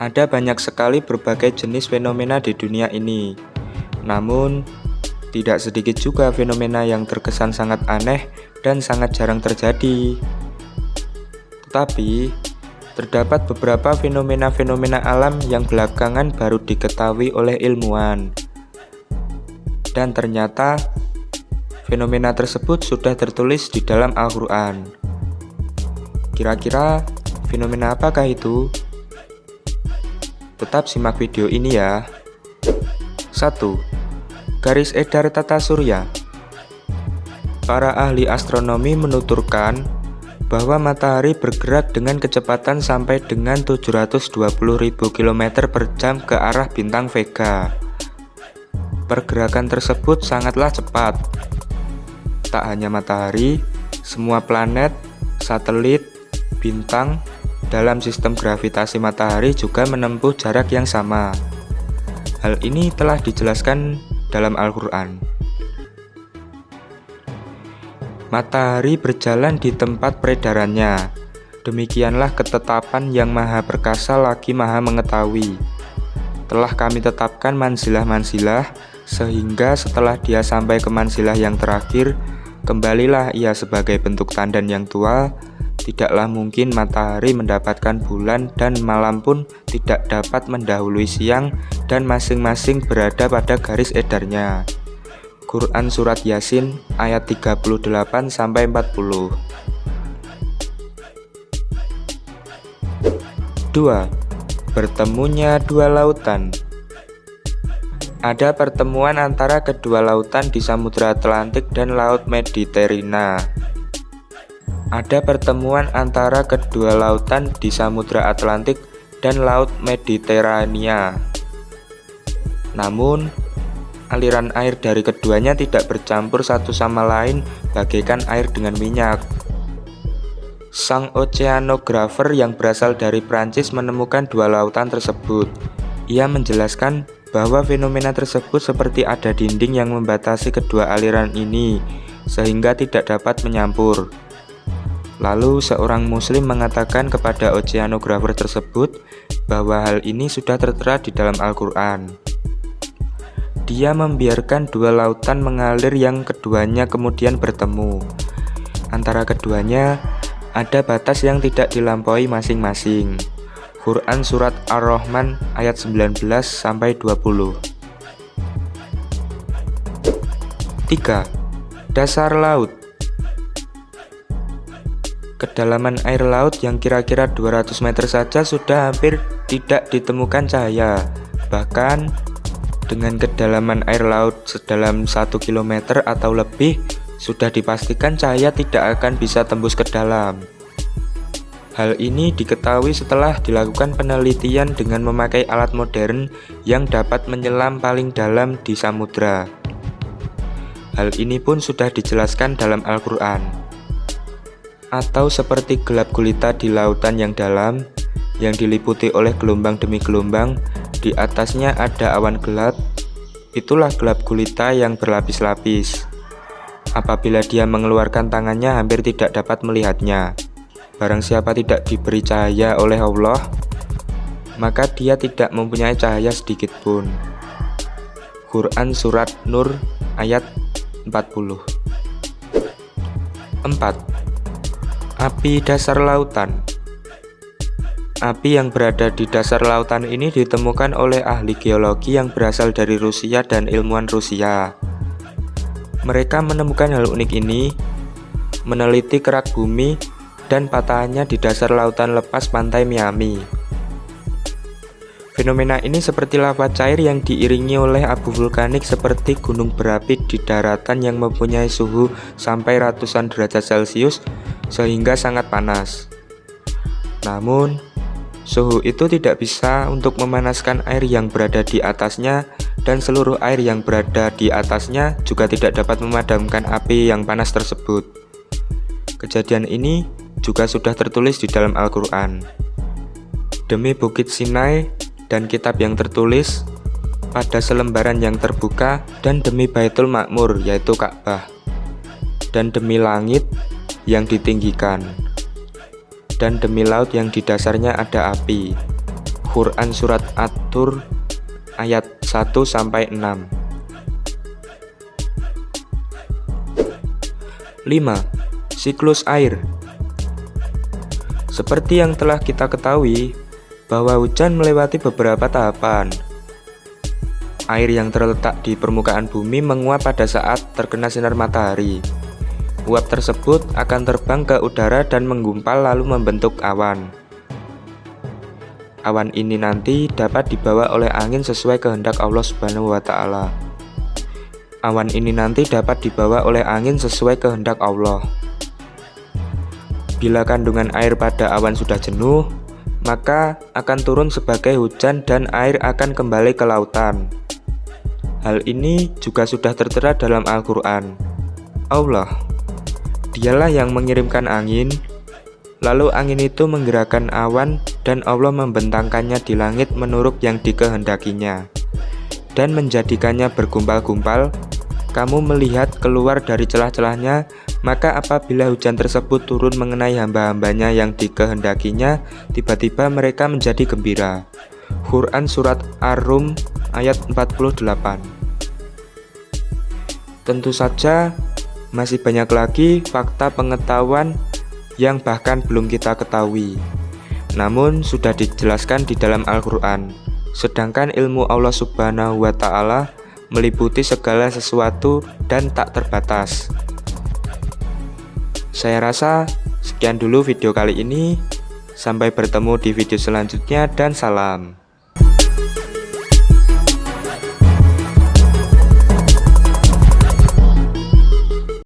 Ada banyak sekali berbagai jenis fenomena di dunia ini. Namun, tidak sedikit juga fenomena yang terkesan sangat aneh dan sangat jarang terjadi. Tetapi, terdapat beberapa fenomena-fenomena alam yang belakangan baru diketahui oleh ilmuwan. Dan ternyata, fenomena tersebut sudah tertulis di dalam Al-Quran. Kira-kira, fenomena apakah itu? Tetap simak video ini ya. 1. Garis edar tata surya. Para ahli astronomi menuturkan bahwa matahari bergerak dengan kecepatan sampai dengan 720.000 km per jam ke arah bintang Vega. Pergerakan tersebut sangatlah cepat. Tak hanya matahari, semua planet, satelit, bintang dalam sistem gravitasi matahari juga menempuh jarak yang sama. Hal ini telah dijelaskan dalam Al-Quran. Matahari berjalan di tempat peredarannya. Demikianlah ketetapan yang Maha Perkasa lagi Maha Mengetahui. Telah kami tetapkan mansilah-mansilah, sehingga setelah dia sampai ke mansilah yang terakhir, kembalilah ia sebagai bentuk tandan yang tua. Tidaklah mungkin matahari mendapatkan bulan dan malam pun tidak dapat mendahului siang, dan masing-masing berada pada garis edarnya. Quran Surat Yasin ayat 38-40. 2. Bertemunya dua lautan. Ada pertemuan antara kedua lautan di Samudra Atlantik dan Laut Mediterania. Ada pertemuan antara kedua lautan di Samudra Atlantik dan Laut Mediterania. Namun, aliran air dari keduanya tidak bercampur satu sama lain bagaikan air dengan minyak. Sang oceanografer yang berasal dari Prancis menemukan dua lautan tersebut. Ia menjelaskan bahwa fenomena tersebut seperti ada dinding yang membatasi kedua aliran ini, sehingga tidak dapat menyampur. Lalu seorang muslim mengatakan kepada oceanografer tersebut bahwa hal ini sudah tertera di dalam Al-Quran. Dia membiarkan dua lautan mengalir yang keduanya kemudian bertemu. Antara keduanya ada batas yang tidak dilampaui masing-masing. Quran Surat Ar-Rahman ayat 19-20. 3. Dasar laut. Kedalaman air laut yang kira-kira 200 meter saja sudah hampir tidak ditemukan cahaya. Bahkan dengan kedalaman air laut sedalam 1 km atau lebih, sudah dipastikan cahaya tidak akan bisa tembus ke dalam. Hal ini diketahui setelah dilakukan penelitian dengan memakai alat modern yang dapat menyelam paling dalam di samudra. Hal ini pun sudah dijelaskan dalam Al-Quran. Atau seperti gelap gulita di lautan yang dalam, yang diliputi oleh gelombang demi gelombang, di atasnya ada awan gelap. Itulah gelap gulita yang berlapis-lapis. Apabila dia mengeluarkan tangannya, hampir tidak dapat melihatnya. Barang siapa tidak diberi cahaya oleh Allah, maka dia tidak mempunyai cahaya sedikit pun. Quran Surat Nur ayat 40. 4. Api dasar lautan. Api yang berada di dasar lautan ini ditemukan oleh ahli geologi yang berasal dari Rusia dan ilmuwan Rusia. Mereka menemukan hal unik ini, meneliti kerak bumi dan patahannya di dasar lautan lepas pantai Miami. Fenomena ini seperti lava cair yang diiringi oleh abu vulkanik seperti gunung berapi di daratan yang mempunyai suhu sampai ratusan derajat Celcius sehingga sangat panas. Namun, suhu itu tidak bisa untuk memanaskan air yang berada di atasnya, dan seluruh air yang berada di atasnya juga tidak dapat memadamkan api yang panas tersebut. Kejadian ini juga sudah tertulis di dalam Al-Quran. Demi Bukit Sinai dan kitab yang tertulis pada selembaran yang terbuka, dan demi Baitul Makmur yaitu Ka'bah, dan demi langit yang ditinggikan, dan demi laut yang di dasarnya ada api. Quran Surat At-Tur ayat 1-6. 5. Siklus air. Seperti yang telah kita ketahui, bahwa hujan melewati beberapa tahapan. Air yang terletak di permukaan bumi menguap pada saat terkena sinar matahari. Uap tersebut akan terbang ke udara dan menggumpal lalu membentuk awan. Awan ini nanti dapat dibawa oleh angin sesuai kehendak Allah Subhanahu wa Ta'ala. Awan ini nanti dapat dibawa oleh angin sesuai kehendak Allah. Bila kandungan air pada awan sudah jenuh, maka akan turun sebagai hujan dan air akan kembali ke lautan. Hal ini juga sudah tertera dalam Al-Quran. Allah, Dialah yang mengirimkan angin, lalu angin itu menggerakkan awan dan Allah membentangkannya di langit menurut yang dikehendakinya, dan menjadikannya bergumpal-gumpal. Kamu melihat keluar dari celah-celahnya, maka apabila hujan tersebut turun mengenai hamba-hambanya yang dikehendakinya, tiba-tiba mereka menjadi gembira. Quran Surat Ar-Rum ayat 48. Tentu saja masih banyak lagi fakta pengetahuan yang bahkan belum kita ketahui, namun sudah dijelaskan di dalam Al-Quran. Sedangkan ilmu Allah Subhanahu wa Ta'ala meliputi segala sesuatu dan tak terbatas. Saya rasa sekian dulu video kali ini. Sampai bertemu di video selanjutnya dan salam.